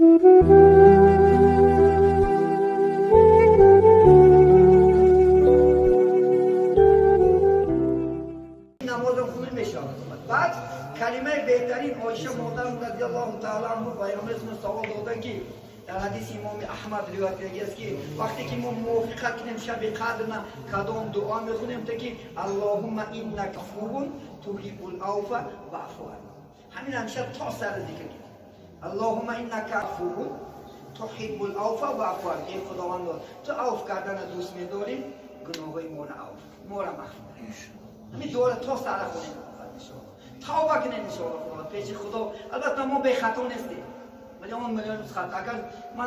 نمازم خوبی میشه. بعد کلمه بهترین عایشه مادرم رضی الله تعالی عنها پیامبر سوال دادن که در حدیث امام احمد روایت است که وقتی که ما موافقت کنیم شب قدر کدام دعا میخونیم تا که اللهم انک عفو تحب العفو فاعف عنا. همین همیشه تا سر ذکر کنیم اللهم انک عفو تحب العفو فاعف عنا. ای خداوند تو عفو کردن دوست می‌داری، گناههای ما را مغفور کن. همین دعا تا سر خونیم توبه کنیم ان شاء الله پیش خدا. البته ما به خطا نیستیم، میلیون خطا.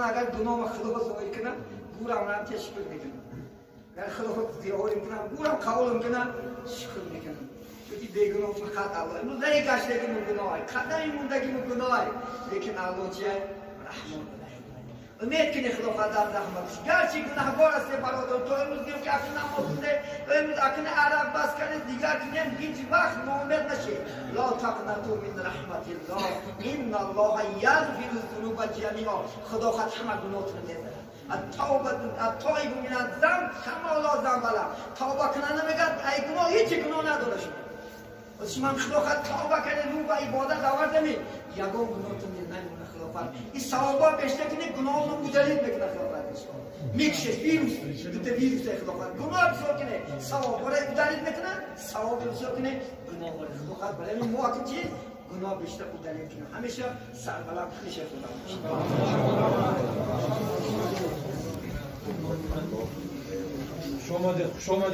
اگر گناه خدا ظاهر کنم گورم را تشکر میکنم، اگر خدا ظاهر کنم گورم قبول میکنم شکر میکنم، چون بیگناه فقط الله. امروز در یک گشته که گناه قدمی مونده که گناه، لیکن الله چیه؟ رحمان. امید کنی خدا قدر رحمتش. گرچه گناهکار است برادر، تو امروز دیگه که اکنون نماز خونده، امروز اکنون عرق بس کرده، دیگر دنیا هیچ وقت ناامید نشی. لا تقنطوا من رحمت الله ان الله یغفر الذنوب جمیعا. خدا خود همه گناهتون میبره. التائب من الذنب کما لا ذنب له. توبه کننده میگه ای گناه هیچ گناه نداره شما. من خدا خود توبه کنه رو به عبادت آوردم، یگان گناهتون نمیمونه. این ثوابا بیشتر کنه گناه رو مجلد بکنه خداوند میکشه ویروس تو ویروس خداوند گناه بسیار کنه ثوابا رو مجلد بکنه ثواب بسیار کنه گناه رو خداوند برای این موقع چی گناه بیشتر مجلد کنه همیشه سربلند میشه خداوند. شما